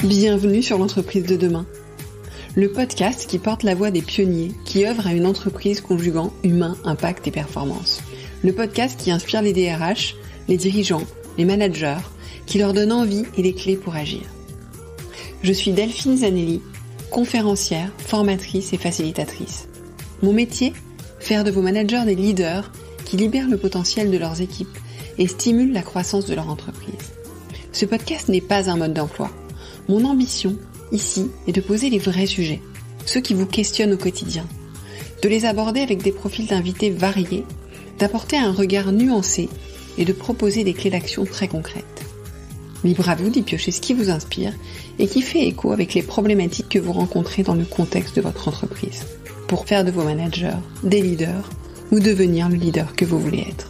Bienvenue sur l'entreprise de demain, le podcast qui porte la voix des pionniers qui œuvrent à une entreprise conjuguant humain, impact et performance. Le podcast qui inspire les DRH, les dirigeants, les managers, qui leur donne envie et les clés pour agir. Je suis Delphine Zanelli, conférencière, formatrice et facilitatrice. Mon métier, faire de vos managers des leaders qui libèrent le potentiel de leurs équipes et stimulent la croissance de leur entreprise. Ce podcast n'est pas un mode d'emploi. Mon ambition, ici, est de poser les vrais sujets, ceux qui vous questionnent au quotidien, de les aborder avec des profils d'invités variés, d'apporter un regard nuancé et de proposer des clés d'action très concrètes. Libre à vous d'y piocher ce qui vous inspire et qui fait écho avec les problématiques que vous rencontrez dans le contexte de votre entreprise, pour faire de vos managers des leaders ou devenir le leader que vous voulez être.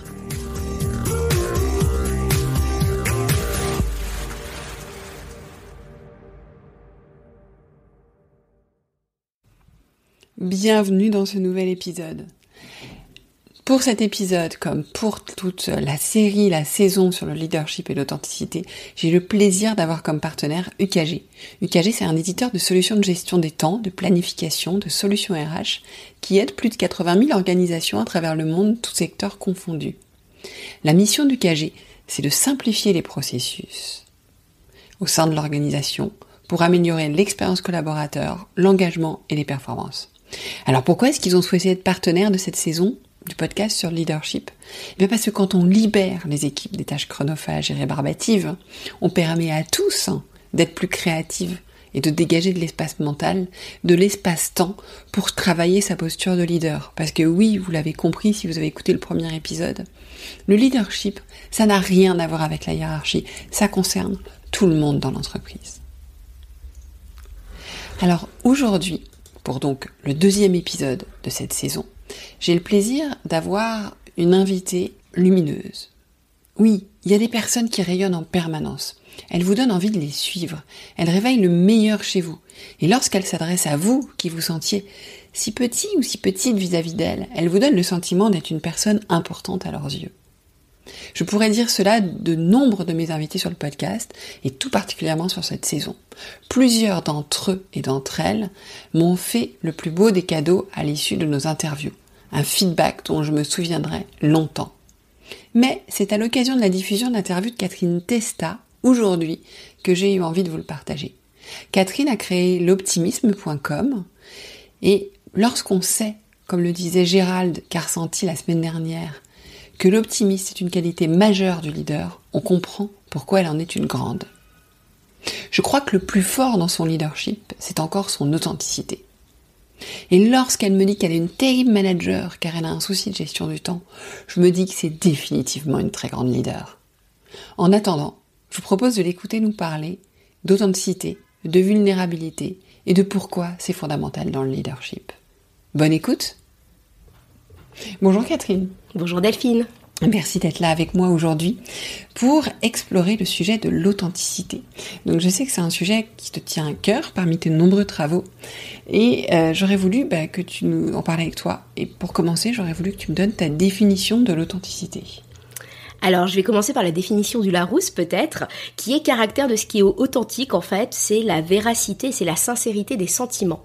Bienvenue dans ce nouvel épisode. Pour cet épisode, comme pour toute la série, la saison sur le leadership et l'authenticité, j'ai le plaisir d'avoir comme partenaire UKG. UKG, c'est un éditeur de solutions de gestion des temps, de planification, de solutions RH, qui aide plus de 80 000 organisations à travers le monde, tous secteurs confondus. La mission d'UKG, c'est de simplifier les processus au sein de l'organisation pour améliorer l'expérience collaborateur, l'engagement et les performances. Alors pourquoi est-ce qu'ils ont souhaité être partenaires de cette saison du podcast sur le leadership ? Bien parce que quand on libère les équipes des tâches chronophages et rébarbatives, on permet à tous d'être plus créatifs et de dégager de l'espace mental, de l'espace-temps pour travailler sa posture de leader. Parce que oui, vous l'avez compris si vous avez écouté le premier épisode, le leadership, ça n'a rien à voir avec la hiérarchie, ça concerne tout le monde dans l'entreprise. Alors aujourd'hui, pour donc le deuxième épisode de cette saison, j'ai le plaisir d'avoir une invitée lumineuse. Oui, il y a des personnes qui rayonnent en permanence. Elles vous donnent envie de les suivre. Elles réveillent le meilleur chez vous. Et lorsqu'elles s'adressent à vous, qui vous sentiez si petit ou si petite vis-à-vis d'elles, elles vous donnent le sentiment d'être une personne importante à leurs yeux. Je pourrais dire cela de nombre de mes invités sur le podcast, et tout particulièrement sur cette saison. Plusieurs d'entre eux et d'entre elles m'ont fait le plus beau des cadeaux à l'issue de nos interviews. Un feedback dont je me souviendrai longtemps. Mais c'est à l'occasion de la diffusion de l'interview de Catherine Testa, aujourd'hui, que j'ai eu envie de vous le partager. Catherine a créé l'optimisme.com, et lorsqu'on sait, comme le disait Gérald Carcenti la semaine dernière, que l'optimisme est une qualité majeure du leader, on comprend pourquoi elle en est une grande. Je crois que le plus fort dans son leadership, c'est encore son authenticité. Et lorsqu'elle me dit qu'elle est une terrible manager car elle a un souci de gestion du temps, je me dis que c'est définitivement une très grande leader. En attendant, je vous propose de l'écouter nous parler d'authenticité, de vulnérabilité et de pourquoi c'est fondamental dans le leadership. Bonne écoute! Bonjour Catherine. Bonjour Delphine. Merci d'être là avec moi aujourd'hui pour explorer le sujet de l'authenticité. Donc je sais que c'est un sujet qui te tient à cœur parmi tes nombreux travaux et j'aurais voulu que tu nous en parles avec toi. Et pour commencer, j'aurais voulu que tu me donnes ta définition de l'authenticité. Alors, je vais commencer par la définition du Larousse, peut-être, qui est caractère de ce qui est authentique, en fait, c'est la véracité, c'est la sincérité des sentiments.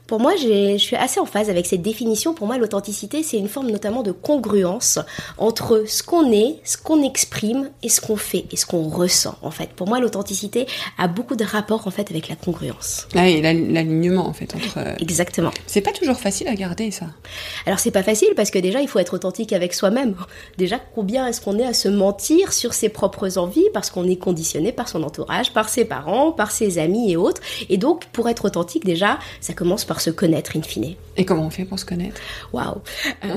Pour moi, je suis assez en phase avec cette définition. Pour moi, l'authenticité, c'est une forme notamment de congruence entre ce qu'on est, ce qu'on exprime et ce qu'on fait et ce qu'on ressent, en fait. Pour moi, l'authenticité a beaucoup de rapport, en fait, avec la congruence. Ah, et l'alignement, en fait, entre... Exactement. C'est pas toujours facile à garder, ça. Alors, c'est pas facile parce que déjà, il faut être authentique avec soi-même. Déjà, combien est-ce qu'on est à se mentir sur ses propres envies parce qu'on est conditionné par son entourage, par ses parents, par ses amis et autres. Et donc, pour être authentique, déjà, ça commence par se connaître in fine. Et comment on fait pour se connaître ? Waouh.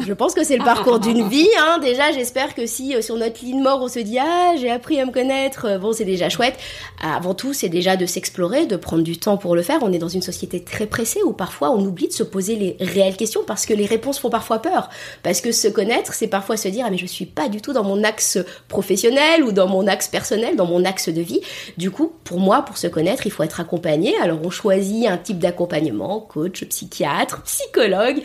Je pense que c'est le parcours d'une vie. Déjà, j'espère que si sur notre ligne mort, on se dit « Ah, j'ai appris à me connaître », bon, c'est déjà chouette. Avant tout, c'est déjà de s'explorer, de prendre du temps pour le faire. On est dans une société très pressée où parfois on oublie de se poser les réelles questions parce que les réponses font parfois peur. Parce que se connaître, c'est parfois se dire « Ah, mais je suis pas du tout dans mon axe professionnel ou dans mon axe personnel, dans mon axe de vie ». Du coup, pour moi, pour se connaître, il faut être accompagné. Alors, on choisit un type d'accompagnement, coach, coach, psychiatre, psychologue,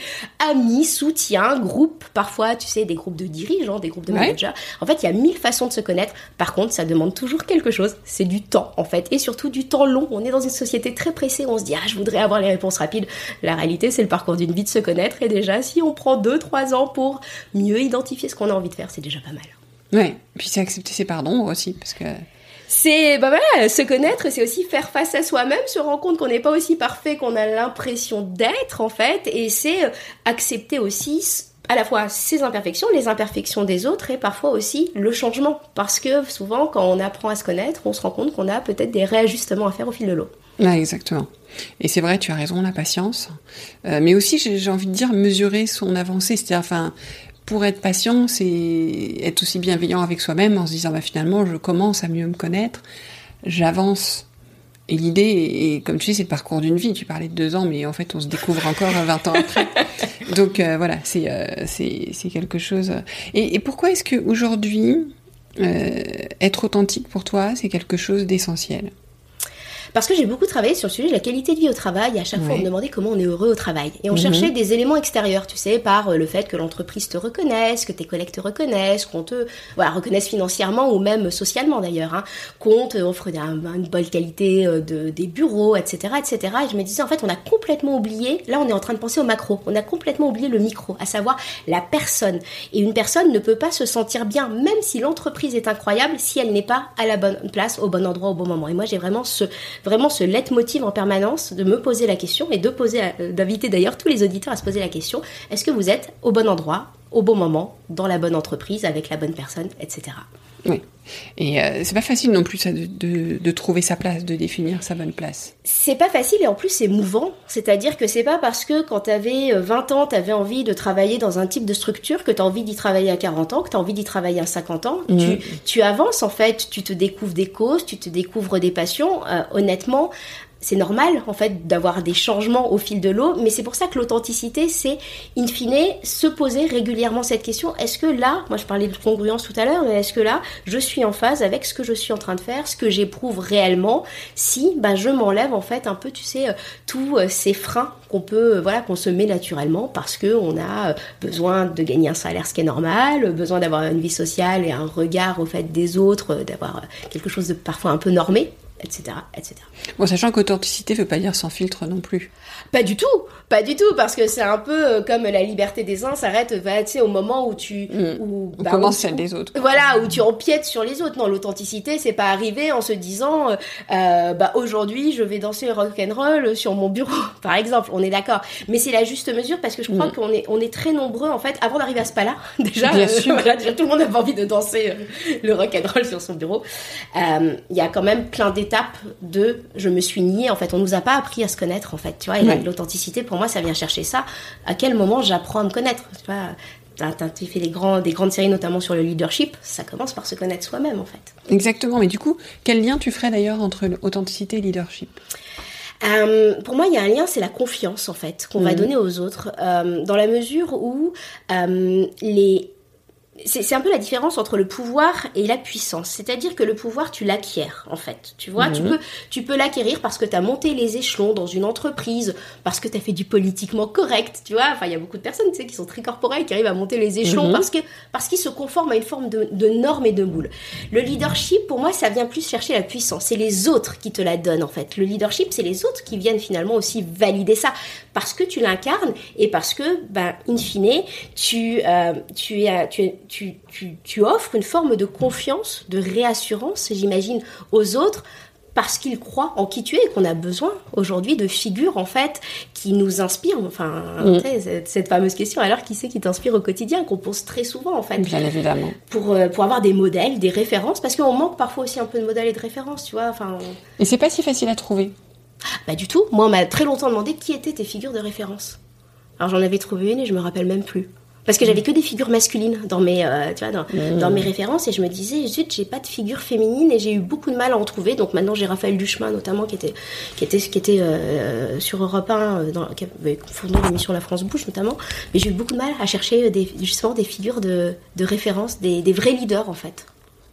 amis, soutien, groupe, parfois, tu sais, des groupes de dirigeants, des groupes de managers. En fait, il y a 1000 façons de se connaître. Par contre, ça demande toujours quelque chose. C'est du temps, en fait. Et surtout du temps long. On est dans une société très pressée. On se dit, je voudrais avoir les réponses rapides. La réalité, c'est le parcours d'une vie de se connaître. Et déjà, si on prend 2-3 ans pour mieux identifier ce qu'on a envie de faire, c'est déjà pas mal. Ouais. Puis c'est accepter ses parts d'ombre aussi, parce que... C'est, se connaître, c'est aussi faire face à soi-même, se rendre compte qu'on n'est pas aussi parfait qu'on a l'impression d'être, en fait, et c'est accepter aussi à la fois ses imperfections, les imperfections des autres, et parfois aussi le changement. Parce que souvent, quand on apprend à se connaître, on se rend compte qu'on a peut-être des réajustements à faire au fil de l'eau. Ouais, exactement. Et c'est vrai, tu as raison, la patience. Mais aussi, j'ai envie de dire, mesurer son avancée, c'est-à-dire, pour être patient, c'est être aussi bienveillant avec soi-même en se disant finalement je commence à mieux me connaître, j'avance. Et l'idée, et comme tu dis, c'est le parcours d'une vie. Tu parlais de 2 ans, mais en fait on se découvre encore 20 ans après. Donc voilà, c'est quelque chose. Et pourquoi est-ce qu'aujourd'hui, être authentique pour toi, c'est quelque chose d'essentiel ? Parce que j'ai beaucoup travaillé sur le sujet de la qualité de vie au travail, et à chaque fois on me demandait comment on est heureux au travail. Et on cherchait des éléments extérieurs, tu sais, par le fait que l'entreprise te reconnaisse, que tes collègues te reconnaissent, qu'on te reconnaisse financièrement ou même socialement d'ailleurs, qu'on te offre une bonne qualité des bureaux, etc., etc. Et je me disais, en fait, on a complètement oublié, là on est en train de penser au macro, on a complètement oublié le micro, à savoir la personne. Et une personne ne peut pas se sentir bien, même si l'entreprise est incroyable, si elle n'est pas à la bonne place, au bon endroit, au bon moment. Et moi j'ai vraiment ce leitmotiv en permanence de me poser la question et d'inviter d'ailleurs tous les auditeurs à se poser la question, est-ce que vous êtes au bon endroit, au bon moment, dans la bonne entreprise, avec la bonne personne, etc. Oui. Et c'est pas facile non plus ça, de trouver sa place, de définir sa bonne place. C'est pas facile et en plus c'est mouvant. C'est-à-dire que c'est pas parce que quand t'avais 20 ans, t'avais envie de travailler dans un type de structure que t'as envie d'y travailler à 40 ans, que t'as envie d'y travailler à 50 ans. Tu avances en fait, tu te découvres des causes, tu te découvres des passions. Honnêtement, c'est normal, en fait, d'avoir des changements au fil de l'eau, mais c'est pour ça que l'authenticité, c'est, in fine, se poser régulièrement cette question. Est-ce que là, moi je parlais de congruence tout à l'heure, mais est-ce que là, je suis en phase avec ce que je suis en train de faire, ce que j'éprouve réellement, si je m'enlève, en fait, un peu, tu sais, tous ces freins qu'on se met naturellement parce qu'on a besoin de gagner un salaire, ce qui est normal, besoin d'avoir une vie sociale et un regard, au fait, des autres, d'avoir quelque chose de parfois un peu normé, etc., etc. Bon, sachant qu'authenticité veut pas dire sans filtre non plus. Pas du tout, parce que c'est un peu comme la liberté des uns s'arrête, tu sais, au moment où on commence celle des autres. Voilà, où tu empiètes sur les autres. Non, l'authenticité, c'est pas arriver en se disant, aujourd'hui, je vais danser rock'n'roll sur mon bureau, par exemple. On est d'accord. Mais c'est la juste mesure parce que je crois qu'on est très nombreux, en fait, avant d'arriver à ce pas-là. Déjà, déjà, tout le monde avait envie de danser le rock'n'roll sur son bureau. Il y a quand même plein d'étapes je me suis niée, en fait. On nous a pas appris à se connaître, en fait, tu vois. Et l'authenticité, pour moi, ça vient chercher ça. À quel moment j'apprends à me connaître, tu vois. Tu fais des grandes séries, notamment sur le leadership. Ça commence par se connaître soi-même, en fait. Exactement. Mais du coup, quel lien tu ferais d'ailleurs entre authenticité et leadership ? Pour moi, il y a un lien, c'est la confiance, en fait, qu'on va donner aux autres, dans la mesure où c'est un peu la différence entre le pouvoir et la puissance. C'est-à-dire que le pouvoir, tu l'acquiers, en fait. Tu vois, tu peux l'acquérir parce que tu as monté les échelons dans une entreprise, parce que tu as fait du politiquement correct, tu vois. Enfin, il y a beaucoup de personnes, tu sais, qui sont très corporelles, qui arrivent à monter les échelons parce qu'ils se conforment à une forme de normes et de moules. Le leadership, pour moi, ça vient plus chercher la puissance. C'est les autres qui te la donnent, en fait. Le leadership, c'est les autres qui viennent finalement aussi valider ça. Parce que tu l'incarnes et parce que, in fine, tu offres une forme de confiance, de réassurance, j'imagine, aux autres parce qu'ils croient en qui tu es et qu'on a besoin aujourd'hui de figures, en fait, qui nous inspirent. Enfin, tu sais, cette fameuse question, alors qui c'est qui t'inspire au quotidien, qu'on pose très souvent, en fait. Bien évidemment. Pour avoir des modèles, des références, parce qu'on manque parfois aussi un peu de modèles et de références, tu vois. Enfin. Et c'est pas si facile à trouver. Pas du tout. Moi, on m'a très longtemps demandé qui étaient tes figures de référence. Alors, j'en avais trouvé une et je me rappelle même plus. Parce que j'avais que des figures masculines dans mes, dans mes références et je me disais, zut, j'ai pas de figure féminine et j'ai eu beaucoup de mal à en trouver. Donc maintenant, j'ai Raphaël Duchemin notamment qui était sur Europe 1, qui avait fondé l'émission La France Bouge notamment. Mais j'ai eu beaucoup de mal à chercher justement des figures de référence, des vrais leaders en fait.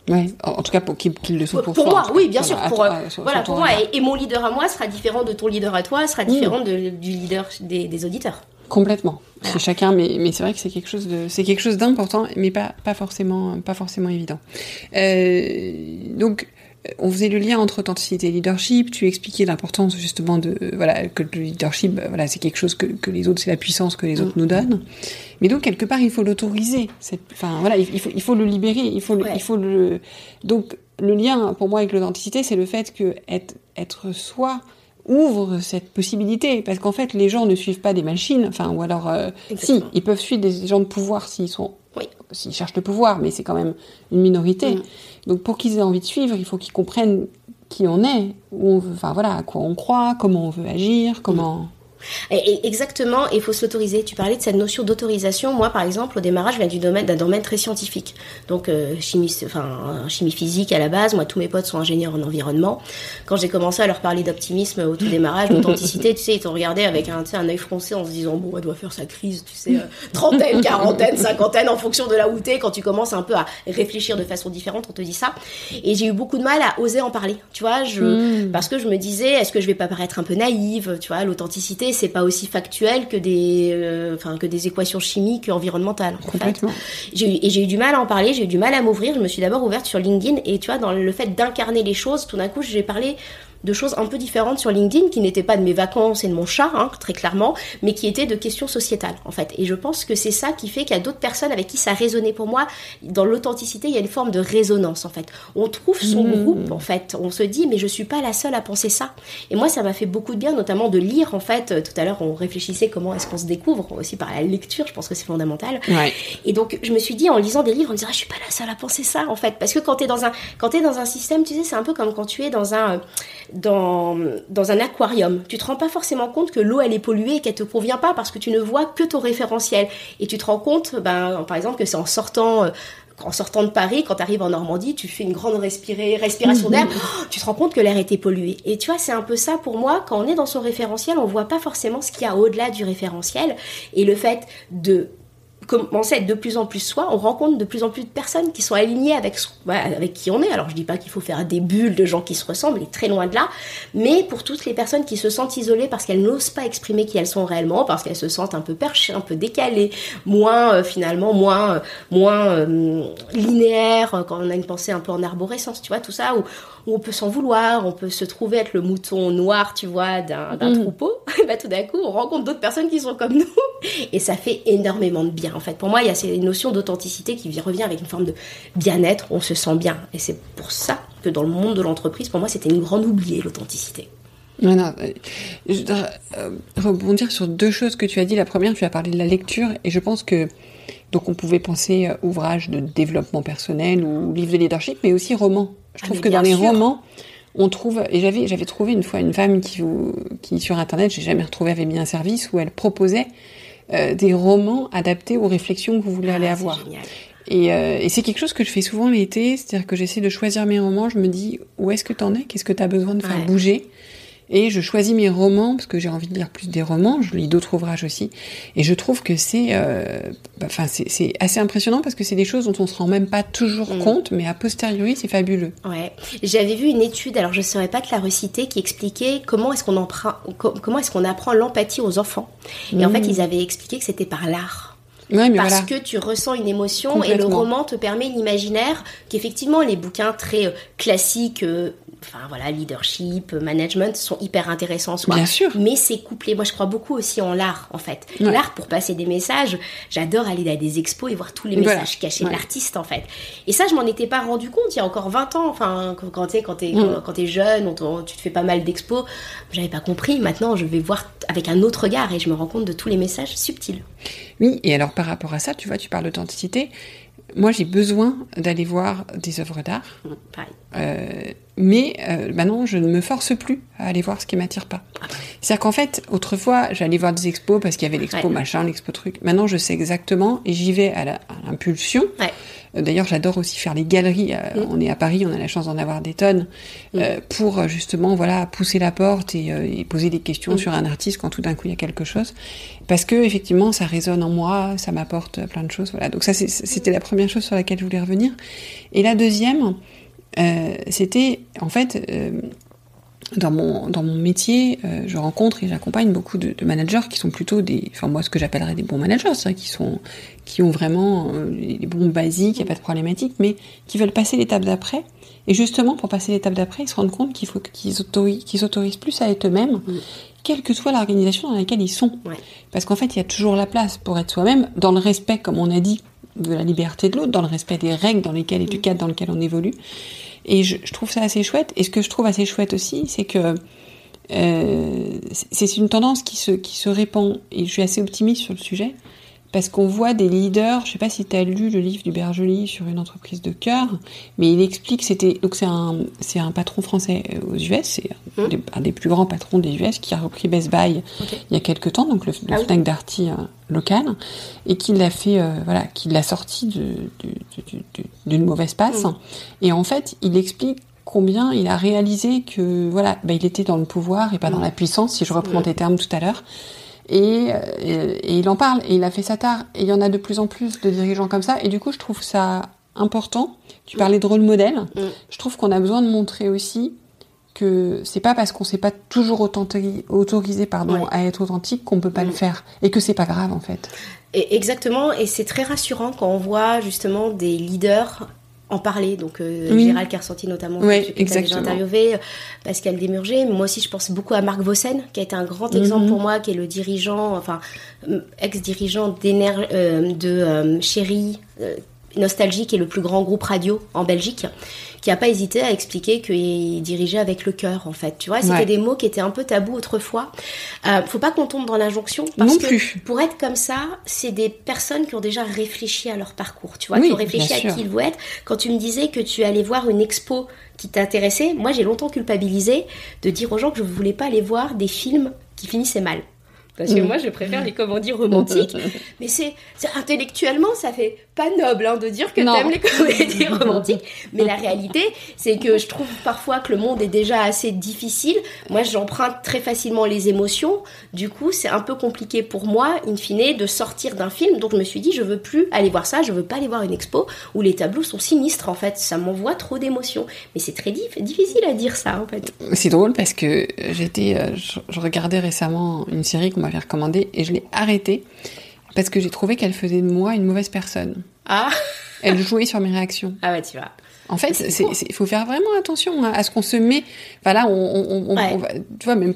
Ouais, en tout cas pour qu'ils le sont pour toi. Moi, oui, bien sûr. Pour moi, regard. et mon leader à moi sera différent de ton leader à toi, sera différent du leader des auditeurs. Complètement. Voilà. Chez chacun, mais c'est vrai que c'est quelque chose d'important, mais pas forcément évident. Donc, on faisait le lien entre authenticité et leadership. Tu expliquais l'importance justement que le leadership, c'est quelque chose que les autres, c'est la puissance que les autres nous donnent. Mais donc quelque part, il faut l'autoriser. Il faut le libérer. Donc le lien pour moi avec l'authenticité, c'est le fait que être soi ouvre cette possibilité, parce qu'en fait, les gens ne suivent pas des machines. Ou alors, si, ils peuvent suivre des gens de pouvoir s'ils cherchent le pouvoir, mais c'est quand même une minorité. Donc pour qu'ils aient envie de suivre, il faut qu'ils comprennent qui on est, où on veut, à quoi on croit, comment on veut agir, comment... Exactement, et il faut se l'autoriser. Tu parlais de cette notion d'autorisation. Moi, par exemple, au démarrage, je viens d'un domaine très scientifique. Donc, chimie physique à la base. Moi, tous mes potes sont ingénieurs en environnement. Quand j'ai commencé à leur parler d'optimisme au tout démarrage, d'authenticité, tu sais, ils t'ont regardé avec un œil froncé en se disant, bon, elle doit faire sa crise, tu sais, trentaine, quarantaine, cinquantaine, en fonction de là où t'es. Quand tu commences un peu à réfléchir de façon différente, on te dit ça. Et j'ai eu beaucoup de mal à oser en parler, tu vois, parce que je me disais, est-ce que je vais pas paraître un peu naïve, tu vois, l'authenticité, c'est pas aussi factuel que des équations chimiques environnementales. Complètement. J'ai eu du mal à en parler, j'ai eu du mal à m'ouvrir. Je me suis d'abord ouverte sur LinkedIn et tu vois, dans le fait d'incarner les choses, tout d'un coup, j'ai parlé de choses un peu différentes sur LinkedIn qui n'étaient pas de mes vacances et de mon chat, très clairement, mais qui étaient de questions sociétales, en fait. Et je pense que c'est ça qui fait qu'il y a d'autres personnes avec qui ça résonnait. Pour moi, dans l'authenticité, il y a une forme de résonance, en fait. On trouve son groupe, en fait. On se dit, mais je suis pas la seule à penser ça. Et moi, ça m'a fait beaucoup de bien, notamment de lire, en fait. Tout à l'heure, on réfléchissait comment est-ce qu'on se découvre, aussi par la lecture, je pense que c'est fondamental. Ouais. Et donc, je me suis dit, en lisant des livres, on me disait, je suis pas la seule à penser ça, en fait. Parce que quand t'es dans un système, tu sais, c'est un peu comme quand tu es dans un aquarium. Tu te rends pas forcément compte que l'eau, elle est polluée et qu'elle te convient pas parce que tu ne vois que ton référentiel. Et tu te rends compte, par exemple, que c'est en sortant de Paris, quand tu arrives en Normandie, tu fais une grande respiration d'air, tu te rends compte que l'air était pollué. Et tu vois, c'est un peu ça pour moi, quand on est dans son référentiel, on voit pas forcément ce qu'il y a au-delà du référentiel. Et le fait de commencer à être de plus en plus soi, on rencontre de plus en plus de personnes qui sont alignées avec qui on est. Alors je dis pas qu'il faut faire des bulles de gens qui se ressemblent, et très loin de là, mais pour toutes les personnes qui se sentent isolées parce qu'elles n'osent pas exprimer qui elles sont réellement, parce qu'elles se sentent un peu perchées, un peu décalées, moins linéaires, quand on a une pensée un peu en arborescence, tu vois, tout ça, où on peut s'en vouloir, on peut se trouver être le mouton noir, tu vois, d'un troupeau. Tout d'un coup, on rencontre d'autres personnes qui sont comme nous, et ça fait énormément de bien. En fait, pour moi, il y a cette notion d'authenticité qui revient avec une forme de bien-être, on se sent bien. Et c'est pour ça que dans le monde de l'entreprise, pour moi, c'était une grande oubliée, l'authenticité. Je voudrais rebondir sur deux choses que tu as dit. La première, tu as parlé de la lecture, et je pense que donc on pouvait penser ouvrage de développement personnel ou livre de leadership, mais aussi roman. Je trouve que dans les romans, on trouve, et j'avais trouvé une fois une femme qui sur internet, j'ai jamais retrouvé, avait mis un service où elle proposait des romans adaptés aux réflexions que vous voulez aller avoir. Et c'est quelque chose que je fais souvent l'été, c'est-à-dire que j'essaie de choisir mes romans, je me dis où est-ce que t'en es, qu'est-ce que t'as besoin de faire bouger, et je choisis mes romans parce que j'ai envie de lire plus des romans, je lis d'autres ouvrages aussi, et je trouve que c'est assez impressionnant parce que c'est des choses dont on se rend même pas toujours compte, mais a posteriori c'est fabuleux. Ouais, j'avais vu une étude, alors je saurais pas te la reciter, qui expliquait comment est-ce qu'on apprend l'empathie aux enfants. Et en fait, ils avaient expliqué que c'était par l'art. Ouais, mais parce que tu ressens une émotion et le roman te permet l'imaginaire, qu'effectivement les bouquins très classiques, leadership, management sont hyper intéressants en soi. Bien sûr. Mais c'est couplé. Moi, je crois beaucoup aussi en l'art, en fait. Ouais. L'art pour passer des messages. J'adore aller à des expos et voir tous les messages cachés de l'artiste, en fait. Et ça, je m'en étais pas rendu compte il y a encore 20 ans. Enfin, quand t'es jeune, tu te fais pas mal d'expos. J'avais pas compris. Maintenant, je vais voir avec un autre regard et je me rends compte de tous les messages subtils. Oui, et alors par rapport à ça, tu vois, tu parles d'authenticité. Moi, j'ai besoin d'aller voir des œuvres d'art. Mais maintenant, je ne me force plus à aller voir ce qui m'attire pas. C'est-à-dire qu'en fait, autrefois, j'allais voir des expos parce qu'il y avait l'expo machin, l'expo truc. Maintenant, je sais exactement et j'y vais à l'impulsion. Ouais. D'ailleurs, j'adore aussi faire les galeries. On est à Paris, on a la chance d'en avoir des tonnes pour justement, pousser la porte et poser des questions sur un artiste quand tout d'un coup il y a quelque chose. Parce que effectivement, ça résonne en moi, ça m'apporte plein de choses. Voilà. Donc ça, c'était la première chose sur laquelle je voulais revenir. Et la deuxième, c'était en fait dans mon métier, je rencontre et j'accompagne beaucoup de managers qui sont plutôt moi ce que j'appellerais des bons managers, c'est-à-dire qui ont vraiment les bons basiques, il n'y a pas de problématique, mais qui veulent passer l'étape d'après. Et justement, pour passer l'étape d'après, ils se rendent compte qu'il faut qu'ils s'autorisent plus à être eux-mêmes, quelle que soit l'organisation dans laquelle ils sont. Ouais. Parce qu'en fait, il y a toujours la place pour être soi-même, dans le respect, comme on a dit, de la liberté de l'autre, dans le respect des règles dans lesquelles et du cadre dans lequel on évolue. Et je trouve ça assez chouette. Et ce que je trouve assez chouette aussi, c'est que c'est une tendance qui se répand. Et je suis assez optimiste sur le sujet, parce qu'on voit des leaders, je sais pas si tu as lu le livre du Bergely sur une entreprise de cœur, mais il explique, donc c'est un patron français aux US, c'est un des plus grands patrons des US qui a repris Best Buy il y a quelques temps, donc le Fnac Darty local, et qui l'a fait, qui l'a sorti d'une mauvaise passe. Et en fait, il explique combien il a réalisé que il était dans le pouvoir et pas dans la puissance, si je reprends tes termes tout à l'heure. Et il en parle, et il a fait ça tard. Et il y en a de plus en plus de dirigeants comme ça. Et du coup, je trouve ça important. Tu parlais de rôle modèle. Je trouve qu'on a besoin de montrer aussi que c'est pas parce qu'on s'est pas toujours autorisé à être authentique qu'on peut pas le faire. Et que c'est pas grave, en fait. Et exactement. Et c'est très rassurant quand on voit justement des leaders en parler, donc Gérald Kersenti notamment, que tu as déjà interviewé, Pascal Desmurger, moi aussi je pense beaucoup à Marc Vossen, qui a été un grand exemple pour moi, qui est le dirigeant, ex-dirigeant de Chéri, Nostalgie, qui est le plus grand groupe radio en Belgique, qui n'a pas hésité à expliquer qu'il dirigeait avec le cœur, en fait. Tu vois, c'était des mots qui étaient un peu tabous autrefois. Faut pas qu'on tombe dans l'injonction, parce que pour être comme ça, c'est des personnes qui ont déjà réfléchi à leur parcours, tu vois, qui ont réfléchi à qui ils vont être. Quand tu me disais que tu allais voir une expo qui t'intéressait, moi j'ai longtemps culpabilisé de dire aux gens que je voulais pas aller voir des films qui finissaient mal. Parce que moi, je préfère les comédies romantiques. Mais c'est intellectuellement, ça fait pas noble de dire que t'aimes les comédies romantiques. Mais la réalité, c'est que je trouve parfois que le monde est déjà assez difficile. Moi, j'emprunte très facilement les émotions. Du coup, c'est un peu compliqué pour moi, in fine, de sortir d'un film. Donc, je me suis dit, je veux plus aller voir ça. Je veux pas aller voir une expo où les tableaux sont sinistres, en fait. Ça m'envoie trop d'émotions. Mais c'est très difficile à dire ça, en fait. C'est drôle parce que je regardais récemment une série qu'on m'avait recommandée et je l'ai arrêtée parce que j'ai trouvé qu'elle faisait de moi une mauvaise personne. Ah. Elle jouait sur mes réactions. Ah ouais, tu vois. En fait, il faut faire vraiment attention à ce qu'on se met. Voilà, on va, tu vois, même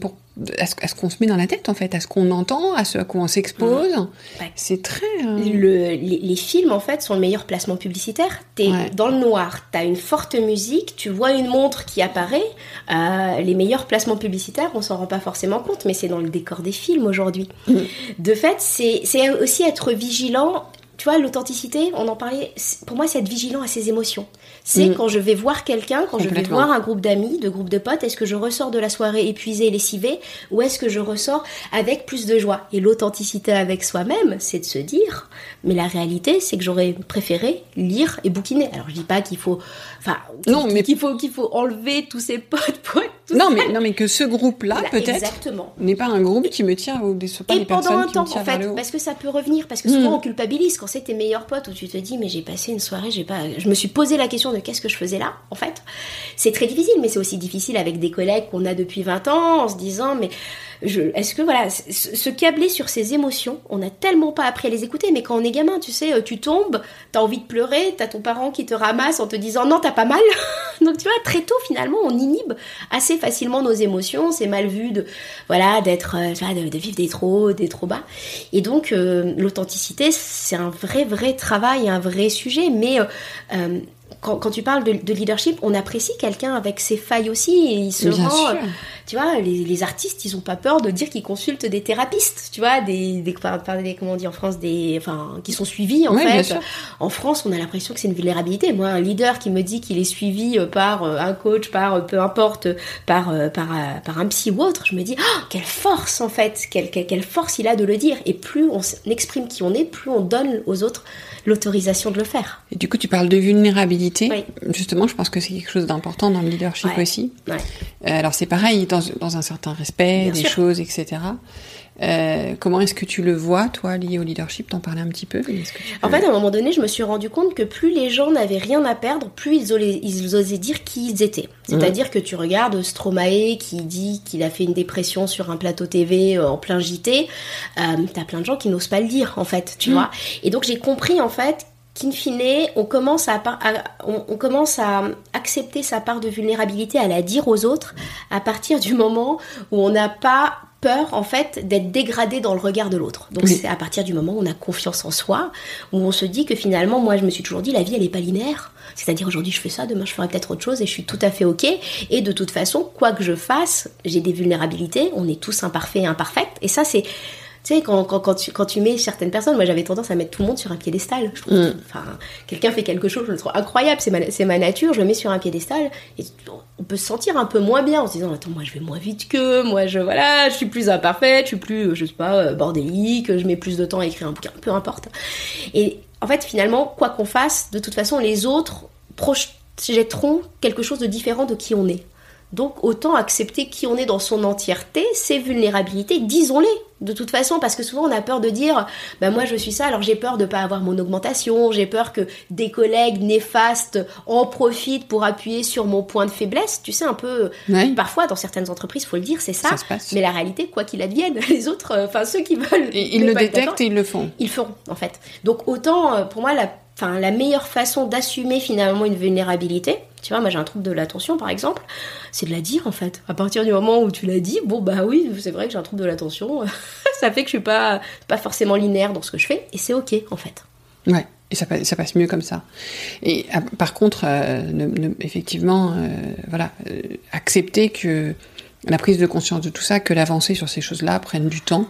à ce qu'on se met dans la tête, en fait, à ce qu'on entend, à ce à quoi on s'expose. Ouais. C'est très... Les films, en fait, sont le meilleur placement publicitaire. T'es dans le noir, t'as une forte musique, tu vois une montre qui apparaît. Les meilleurs placements publicitaires, on s'en rend pas forcément compte, mais c'est dans le décor des films aujourd'hui. De fait, c'est aussi être vigilant. Tu vois, l'authenticité, on en parlait, pour moi, c'est être vigilant à ses émotions. C'est quand je vais voir quelqu'un, quand je vais voir un groupe d'amis, de groupes de potes, est-ce que je ressors de la soirée épuisée, lessivée, ou est-ce que je ressors avec plus de joie? Et l'authenticité avec soi-même, c'est de se dire, mais la réalité, c'est que j'aurais préféré lire et bouquiner. Alors, je dis pas qu'il faut, qu'il faut enlever tous ces potes pour être tout seul. Mais que ce groupe-là, peut-être, n'est pas un groupe qui me tient, ou ce pas les personnes qui me tirent vers le haut. Parce que ça peut revenir, parce que souvent on culpabilise quand c'est tes meilleurs potes où tu te dis mais j'ai passé une soirée, je me suis posé la question de qu'est-ce que je faisais là, en fait. C'est très difficile, mais c'est aussi difficile avec des collègues qu'on a depuis 20 ans en se disant mais est-ce que se câbler sur ses émotions, on n'a tellement pas appris à les écouter, mais quand on est gamin, tu sais, tu tombes, t'as envie de pleurer, t'as ton parent qui te ramasse en te disant non, t'as pas mal. Donc tu vois, très tôt finalement, on inhibe assez facilement nos émotions, c'est mal vu de vivre des trop bas. Et donc l'authenticité, c'est un vrai travail, un vrai sujet, mais quand tu parles de leadership, on apprécie quelqu'un avec ses failles aussi, et il se rend... tu vois, les artistes, ils ont pas peur de dire qu'ils consultent des thérapistes, tu vois, comment on dit en France, qui sont suivis, en fait. En France, on a l'impression que c'est une vulnérabilité. Moi, un leader qui me dit qu'il est suivi par un coach, par peu importe, par un psy ou autre, je me dis, quelle force, en fait, quelle force il a de le dire. Et plus on exprime qui on est, plus on donne aux autres l'autorisation de le faire. Et du coup, tu parles de vulnérabilité. Oui. Justement, je pense que c'est quelque chose d'important dans le leadership aussi. Ouais. Alors, c'est pareil, dans un certain respect, Bien des sûr. choses, etc. Comment est-ce que tu le vois, toi, lié au leadership? T'en parlais un petit peu. En fait, à un moment donné, je me suis rendu compte que plus les gens n'avaient rien à perdre, plus ils osaient dire qui ils étaient. C'est-à-dire que tu regardes Stromae qui dit qu'il a fait une dépression sur un plateau TV en plein JT, t'as plein de gens qui n'osent pas le dire, en fait, tu vois. Et donc, j'ai compris, en fait, qu'in fine, on commence à accepter sa part de vulnérabilité, à la dire aux autres, à partir du moment où on n'a pas peur, en fait, d'être dégradé dans le regard de l'autre. Donc, c'est à partir du moment où on a confiance en soi, où on se dit que finalement, moi, je me suis toujours dit, la vie, elle est pas linéaire. C'est-à-dire, aujourd'hui, je fais ça, demain, je ferai peut-être autre chose et je suis tout à fait OK. Et de toute façon, quoi que je fasse, j'ai des vulnérabilités. On est tous imparfaits et imparfaites. Et ça, c'est... Tu sais, quand tu mets certaines personnes, moi j'avais tendance à mettre tout le monde sur un piédestal. Je trouve, quelqu'un fait quelque chose, je le trouve incroyable, c'est ma nature, je le mets sur un piédestal et on peut se sentir un peu moins bien en se disant, attends, moi je vais moins vite qu'eux, moi je suis plus imparfaite, je suis plus, je sais pas, bordélique, je mets plus de temps à écrire un bouquin, peu importe. Et en fait, finalement, quoi qu'on fasse, de toute façon, les autres projetteront quelque chose de différent de qui on est. Donc autant accepter qui on est dans son entièreté, ses vulnérabilités, disons-les de toute façon, parce que souvent on a peur de dire moi je suis ça, alors j'ai peur de pas avoir mon augmentation, j'ai peur que des collègues néfastes en profitent pour appuyer sur mon point de faiblesse, tu sais un peu, parfois dans certaines entreprises, faut le dire, c'est ça se passe. Mais la réalité, quoi qu'il advienne, les autres, ceux qui veulent... Ils le détectent et ils le font. Ils le feront, en fait. Donc autant, pour moi, la meilleure façon d'assumer finalement une vulnérabilité, tu vois, moi j'ai un trouble de l'attention par exemple, c'est de la dire en fait. À partir du moment où tu l'as dit, oui, c'est vrai que j'ai un trouble de l'attention, ça fait que je suis pas forcément linéaire dans ce que je fais, et c'est ok en fait. Ouais, et ça passe mieux comme ça. Et par contre, effectivement, accepter que la prise de conscience de tout ça, que l'avancée sur ces choses-là prenne du temps,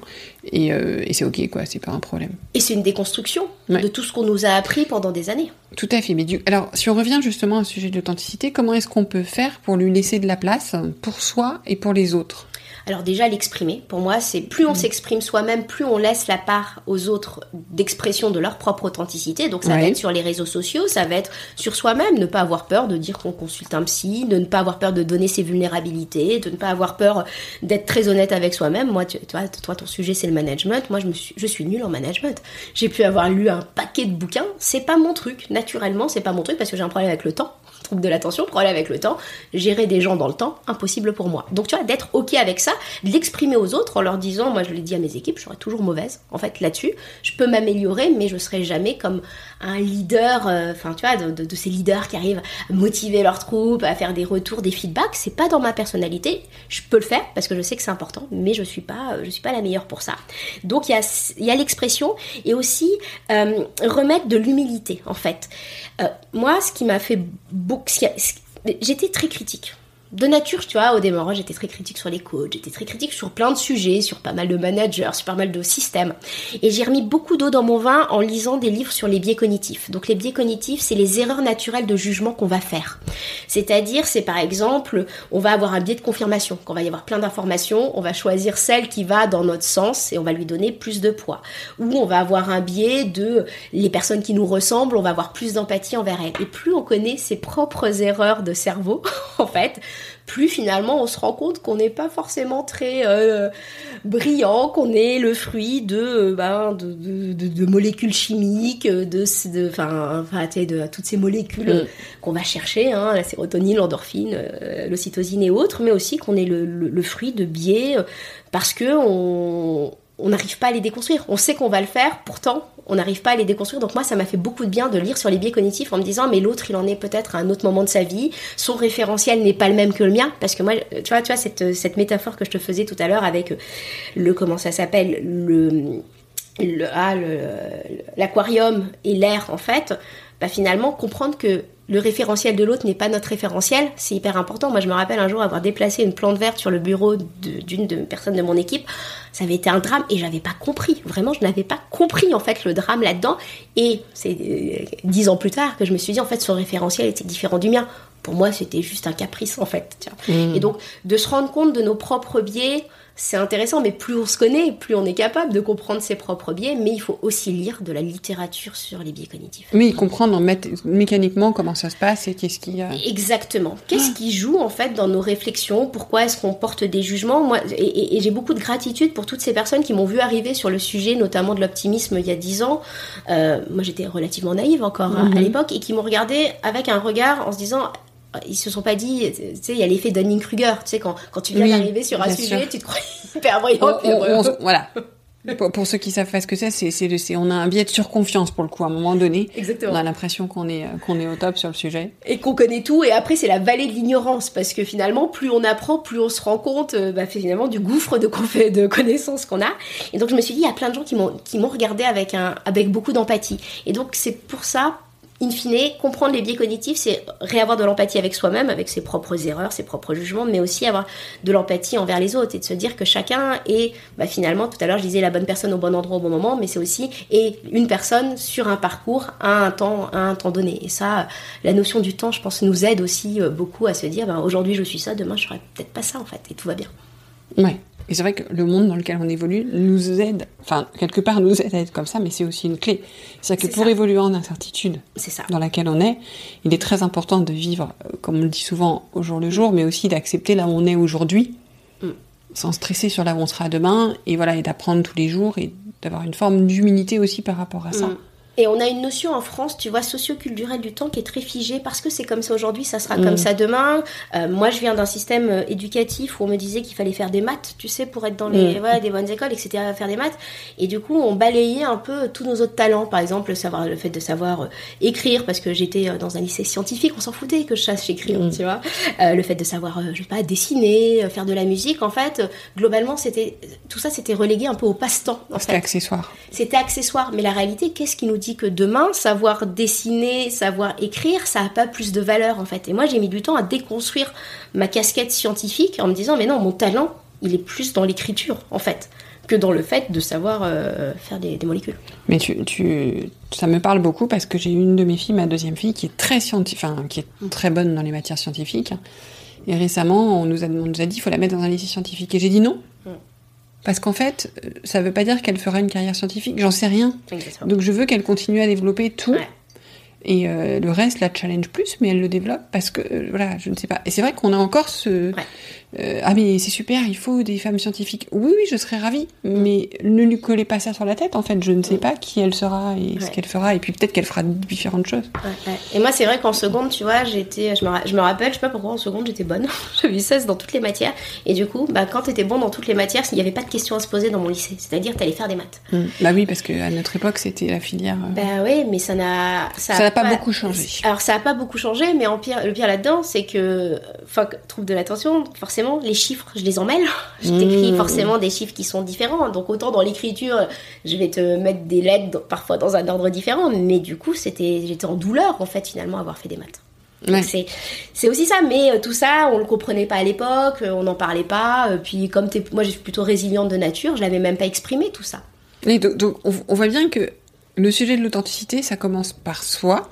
et c'est ok, quoi, c'est pas un problème. Et c'est une déconstruction de tout ce qu'on nous a appris pendant des années. Tout à fait. Mais alors, si on revient justement au sujet de l'authenticité, comment est-ce qu'on peut faire pour lui laisser de la place pour soi et pour les autres ? Alors déjà, l'exprimer, pour moi, c'est plus on s'exprime soi-même, plus on laisse la part aux autres d'expression de leur propre authenticité. Donc ça va être sur les réseaux sociaux, ça va être sur soi-même, ne pas avoir peur de dire qu'on consulte un psy, de ne pas avoir peur de donner ses vulnérabilités, de ne pas avoir peur d'être très honnête avec soi-même. Moi, toi, ton sujet, c'est le management. Moi, je suis nulle en management. J'ai pu avoir lu un paquet de bouquins. C'est pas mon truc. Naturellement, c'est pas mon truc parce que j'ai un problème avec le temps. Trouble de l'attention, problème avec le temps, gérer des gens dans le temps, impossible pour moi. Donc tu vois, d'être ok avec ça, de l'exprimer aux autres en leur disant, moi je l'ai dit à mes équipes, je serai toujours mauvaise en fait là-dessus, je peux m'améliorer mais je serai jamais comme un leader, tu vois, de ces leaders qui arrivent à motiver leurs troupes, à faire des retours, des feedbacks, c'est pas dans ma personnalité, je peux le faire parce que je sais que c'est important, mais je suis pas la meilleure pour ça. Donc il y a l'expression et aussi remettre de l'humilité en fait. Moi, ce qui m'a fait j'étais très critique. De nature, tu vois, au démarrage, j'étais très critique sur les coachs, j'étais très critique sur plein de sujets, sur pas mal de managers, sur pas mal de systèmes. Et j'ai remis beaucoup d'eau dans mon vin en lisant des livres sur les biais cognitifs. Donc les biais cognitifs, c'est les erreurs naturelles de jugement qu'on va faire. C'est-à-dire, c'est par exemple, on va avoir un biais de confirmation. Quand il va y avoir plein d'informations, on va choisir celle qui va dans notre sens et on va lui donner plus de poids. Ou on va avoir un biais de les personnes qui nous ressemblent, on va avoir plus d'empathie envers elles. Et plus on connaît ses propres erreurs de cerveau, en fait, plus finalement on se rend compte qu'on n'est pas forcément très brillant, qu'on est le fruit de molécules chimiques, de toutes ces molécules qu'on va chercher, la sérotonine, l'endorphine, l'ocytosine et autres, mais aussi qu'on est le fruit de biais parce que on n'arrive pas à les déconstruire. On sait qu'on va le faire, pourtant, on n'arrive pas à les déconstruire. Donc moi, ça m'a fait beaucoup de bien de lire sur les biais cognitifs en me disant, mais l'autre, il en est peut-être à un autre moment de sa vie. Son référentiel n'est pas le même que le mien. Parce que moi, tu vois cette métaphore que je te faisais tout à l'heure avec l'aquarium et l'air, en fait, finalement, comprendre que le référentiel de l'autre n'est pas notre référentiel, c'est hyper important. Moi, je me rappelle un jour avoir déplacé une plante verte sur le bureau d'une personne de mon équipe. Ça avait été un drame et j'avais pas compris. Vraiment, je n'avais pas compris, en fait, le drame là-dedans. Et c'est 10 ans plus tard que je me suis dit, en fait, son référentiel était différent du mien. Pour moi, c'était juste un caprice, en fait. Et donc, de se rendre compte de nos propres biais, c'est intéressant, mais plus on se connaît, plus on est capable de comprendre ses propres biais, mais il faut aussi lire de la littérature sur les biais cognitifs. Oui, comprendre mécaniquement comment ça se passe et qu'est-ce qui... Exactement. Qu'est-ce qui joue, en fait, dans nos réflexions? Pourquoi est-ce qu'on porte des jugements? Moi, et j'ai beaucoup de gratitude pour toutes ces personnes qui m'ont vu arriver sur le sujet, notamment de l'optimisme, il y a 10 ans. Moi, j'étais relativement naïve encore à l'époque, et qui m'ont regardé avec un regard en se disant... Ils se sont pas dit, tu sais, il y a l'effet Dunning-Kruger, tu sais, quand tu viens d'arriver sur un sujet, tu te crois hyper brillant. Voilà. Pour ceux qui savent pas ce que c'est, on a un biais de surconfiance pour le coup, à un moment donné. Exactement. On a l'impression qu'on est au top sur le sujet. Et qu'on connaît tout, et après c'est la vallée de l'ignorance, parce que finalement, plus on apprend, plus on se rend compte, finalement, du gouffre de connaissances qu'on a. Et donc je me suis dit, il y a plein de gens qui m'ont regardé avec beaucoup d'empathie. Et donc c'est pour ça, in fine, comprendre les biais cognitifs, c'est réavoir de l'empathie avec soi-même, avec ses propres erreurs, ses propres jugements, mais aussi avoir de l'empathie envers les autres et de se dire que chacun est, finalement, tout à l'heure je disais la bonne personne au bon endroit au bon moment, mais c'est aussi une personne sur un parcours à un temps donné. Et ça, la notion du temps, je pense, nous aide aussi beaucoup à se dire, aujourd'hui je suis ça, demain je serai peut-être pas ça en fait, et tout va bien. Ouais. Et c'est vrai que le monde dans lequel on évolue nous aide, quelque part nous aide à être comme ça, mais c'est aussi une clé. C'est-à-dire que pour évoluer en incertitude dans laquelle on est, il est très important de vivre, comme on le dit souvent, au jour le jour, mais aussi d'accepter là où on est aujourd'hui, sans stresser sur là où on sera demain, et d'apprendre tous les jours, et d'avoir une forme d'humilité aussi par rapport à ça. Et on a une notion en France, tu vois, socio-culturelle du temps qui est très figée, parce que c'est comme ça aujourd'hui, ça sera comme ça demain. Moi, je viens d'un système éducatif où on me disait qu'il fallait faire des maths, tu sais, pour être dans des bonnes écoles, etc., faire des maths. Et du coup, on balayait un peu tous nos autres talents. Par exemple, le fait de savoir écrire, parce que j'étais dans un lycée scientifique, on s'en foutait que je sache écrire, tu vois. Le fait de savoir, dessiner, faire de la musique, en fait, globalement, tout ça, c'était relégué un peu au passe-temps. C'était accessoire. C'était accessoire. Mais la réalité, qu'est-ce qui nous dit que demain, savoir dessiner, savoir écrire, ça n'a pas plus de valeur en fait. Et moi, j'ai mis du temps à déconstruire ma casquette scientifique en me disant, mais non, mon talent, il est plus dans l'écriture en fait, que dans le fait de savoir faire des molécules. Mais ça me parle beaucoup parce que j'ai une de mes filles, ma deuxième fille, qui est très qui est très bonne dans les matières scientifiques. Et récemment, on nous a dit, il faut la mettre dans un lycée scientifique. Et j'ai dit non. Parce qu'en fait, ça veut pas dire qu'elle fera une carrière scientifique, j'en sais rien. Exactement. Donc je veux qu'elle continue à développer tout. Ouais. Et le reste la challenge plus, mais elle le développe parce que, je ne sais pas. Et c'est vrai qu'on a encore ce... ah mais c'est super, il faut des femmes scientifiques. Oui, je serais ravie, mais ne lui collez pas ça sur la tête, en fait. Je ne sais pas qui elle sera et ce qu'elle fera. Et puis peut-être qu'elle fera différentes choses. Et moi, c'est vrai qu'en seconde, tu vois, je me rappelle, je sais pas pourquoi, en seconde, j'étais bonne. J'avais eu 16 dans toutes les matières. Et du coup, quand t'étais bon dans toutes les matières, il n'y avait pas de questions à se poser dans mon lycée. C'est-à-dire, t'allais faire des maths. Bah oui, parce qu'à notre époque, c'était la filière... oui, mais ça n'a pas beaucoup changé. Alors, ça n'a pas beaucoup changé, mais le pire là-dedans, c'est que... trouble de l'attention, forcément, les chiffres, je les emmêle. Je t'écris forcément des chiffres qui sont différents. Donc, autant dans l'écriture, je vais te mettre des lettres parfois dans un ordre différent. Mais du coup, j'étais en douleur, en fait, finalement, avoir fait des maths. Donc, c'est aussi ça. Mais tout ça, on le comprenait pas à l'époque, on n'en parlait pas. Puis, moi, je suis plutôt résiliente de nature, je l'avais même pas exprimé, tout ça. Et donc on voit bien que le sujet de l'authenticité, ça commence par soi.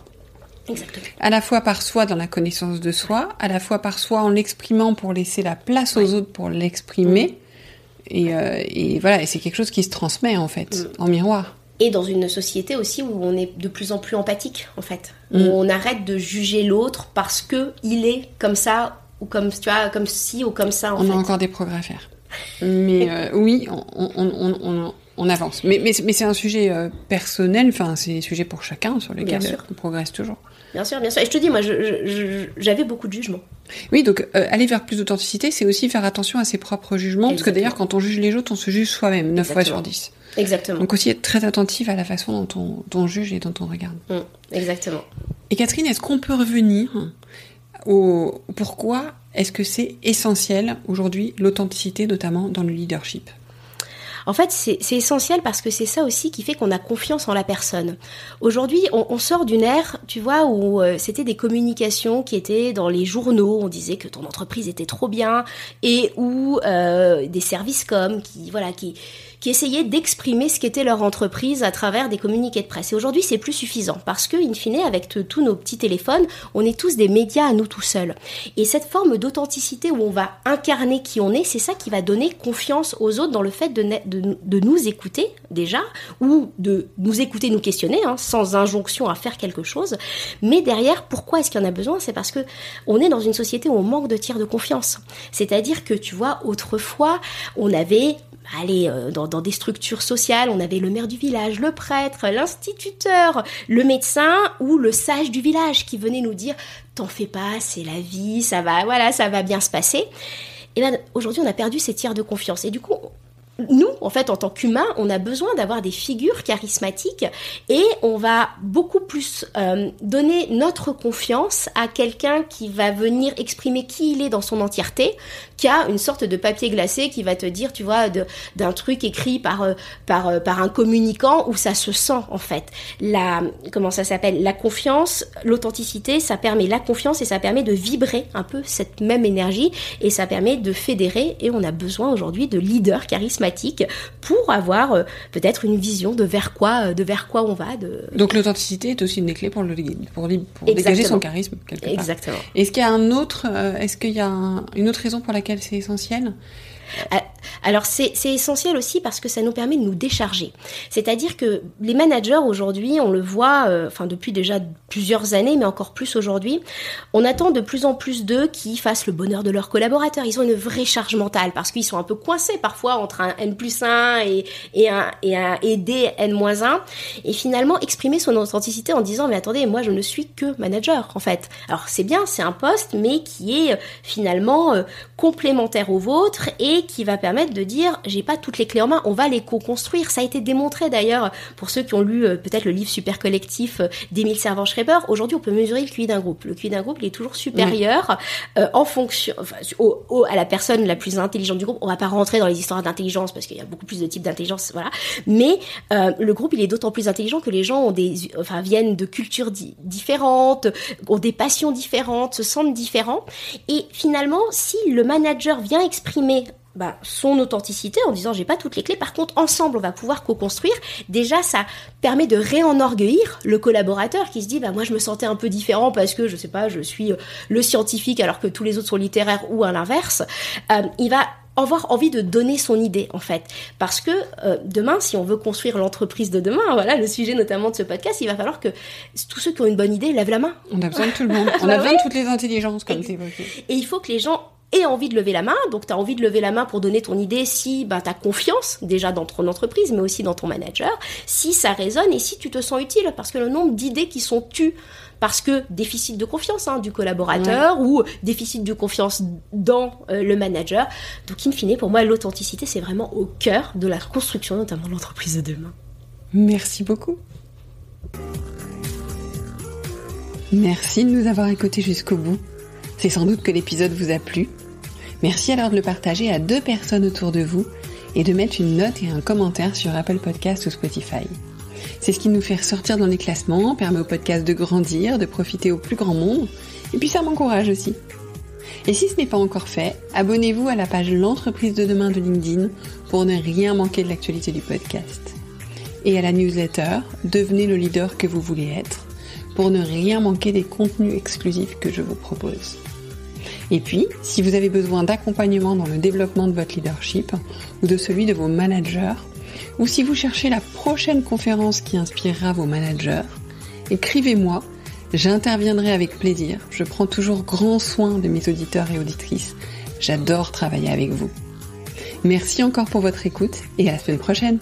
Exactement. À la fois par soi dans la connaissance de soi, à la fois par soi en l'exprimant pour laisser la place aux autres pour l'exprimer. Et c'est quelque chose qui se transmet en fait, en miroir. Et dans une société aussi où on est de plus en plus empathique en fait. Où on arrête de juger l'autre parce que il est comme ça, ou comme, tu vois, comme ci ou comme ça en fait. On a encore des progrès à faire. Mais oui, on avance. Mais c'est un sujet personnel, c'est un sujet pour chacun sur lequel on progresse toujours. Bien sûr. Et je te dis, moi, j'avais beaucoup de jugements. Oui, donc aller vers plus d'authenticité, c'est aussi faire attention à ses propres jugements. Exactement. Parce que d'ailleurs, quand on juge les autres, on se juge soi-même, 9 fois sur 10. Exactement. Donc aussi être très attentif à la façon dont on juge et dont on regarde. Exactement. Et Catherine, est-ce qu'on peut revenir au pourquoi est-ce que c'est essentiel aujourd'hui, l'authenticité, notamment dans le leadership ? En fait, c'est essentiel parce que c'est ça aussi qui fait qu'on a confiance en la personne. Aujourd'hui, on sort d'une ère, tu vois, où c'était des communications qui étaient dans les journaux, on disait que ton entreprise était trop bien, et où des services qui essayaient d'exprimer ce qu'était leur entreprise à travers des communiqués de presse. Et aujourd'hui, c'est plus suffisant parce que, in fine, avec tous nos petits téléphones, on est tous des médias à nous tout seuls. Et cette forme d'authenticité où on va incarner qui on est, c'est ça qui va donner confiance aux autres dans le fait de nous écouter déjà, ou de nous écouter, nous questionner, sans injonction à faire quelque chose. Mais derrière, pourquoi est-ce qu'il y en a besoin ? C'est parce que on est dans une société où on manque de tiers de confiance. C'est-à-dire que, tu vois, autrefois, on avait... dans des structures sociales, on avait le maire du village, le prêtre, l'instituteur, le médecin ou le sage du village qui venait nous dire « T'en fais pas, c'est la vie, ça va bien se passer ». Et là, aujourd'hui, on a perdu ces tiers de confiance. Et du coup, nous, en fait, en tant qu'humains, on a besoin d'avoir des figures charismatiques et on va beaucoup plus donner notre confiance à quelqu'un qui va venir exprimer qui il est dans son entièreté qu'à une sorte de papier glacé qui va te dire, tu vois, d'un truc écrit par un communicant où ça se sent, en fait. La confiance, l'authenticité, ça permet la confiance et ça permet de vibrer un peu cette même énergie et ça permet de fédérer et on a besoin aujourd'hui de leaders charismatiques pour avoir peut-être une vision de vers quoi on va. Donc l'authenticité est aussi une des clés pour dégager son charisme quelque part. Exactement. Est-ce qu'il y a une autre raison pour laquelle c'est essentiel ? Alors c'est essentiel aussi parce que ça nous permet de nous décharger. C'est-à-dire que les managers aujourd'hui, on le voit, depuis déjà plusieurs années, mais encore plus aujourd'hui, on attend de plus en plus d'eux qui fassent le bonheur de leurs collaborateurs. Ils ont une vraie charge mentale parce qu'ils sont un peu coincés parfois entre un N+1 et des N-1. Et finalement, exprimer son authenticité en disant « Mais attendez, moi je ne suis que manager en fait. » Alors c'est bien, c'est un poste, mais qui est finalement complémentaire au vôtre et qui va permettre de dire j'ai pas toutes les clés en main, on va les co-construire. Ça a été démontré d'ailleurs pour ceux qui ont lu peut-être le livre Super Collectif d'Émile Servan-Schreiber. Aujourd'hui, on peut mesurer le QI d'un groupe. Le QI d'un groupe, il est toujours supérieur en fonction à la personne la plus intelligente du groupe. On va pas rentrer dans les histoires d'intelligence parce qu'il y a beaucoup plus de types d'intelligence, voilà. Mais le groupe, il est d'autant plus intelligent que les gens viennent de cultures différentes, ont des passions différentes, se sentent différents. Et finalement, si le manager vient exprimer son authenticité en disant j'ai pas toutes les clés, par contre ensemble on va pouvoir co-construire, déjà ça permet de réenorgueillir le collaborateur qui se dit moi je me sentais un peu différent parce que je sais pas, je suis le scientifique alors que tous les autres sont littéraires ou à l'inverse. Il va avoir envie de donner son idée en fait, parce que demain si on veut construire l'entreprise de demain, voilà le sujet notamment de ce podcast, il va falloir que tous ceux qui ont une bonne idée lèvent la main. On a besoin de tout le monde, on a besoin de toutes les intelligences comme c'est évoqué. Et il faut que les gens aient envie de lever la main, donc tu as envie de lever la main pour donner ton idée si tu as confiance déjà dans ton entreprise mais aussi dans ton manager, si ça résonne et si tu te sens utile, parce que le nombre d'idées qui sont tues parce que déficit de confiance du collaborateur ou déficit de confiance dans le manager. Donc in fine, pour moi, l'authenticité, c'est vraiment au cœur de la construction, notamment de l'entreprise de demain. Merci beaucoup. Merci de nous avoir écoutés jusqu'au bout. C'est sans doute que l'épisode vous a plu. Merci alors de le partager à 2 personnes autour de vous et de mettre une note et un commentaire sur Apple Podcasts ou Spotify. C'est ce qui nous fait ressortir dans les classements, permet au podcast de grandir, de profiter au plus grand monde, et puis ça m'encourage aussi. Et si ce n'est pas encore fait, abonnez-vous à la page L'entreprise de demain de LinkedIn pour ne rien manquer de l'actualité du podcast. Et à la newsletter, devenez le leader que vous voulez être, pour ne rien manquer des contenus exclusifs que je vous propose. Et puis, si vous avez besoin d'accompagnement dans le développement de votre leadership ou de celui de vos managers, ou si vous cherchez la prochaine conférence qui inspirera vos managers, écrivez-moi, j'interviendrai avec plaisir. Je prends toujours grand soin de mes auditeurs et auditrices. J'adore travailler avec vous. Merci encore pour votre écoute et à la semaine prochaine.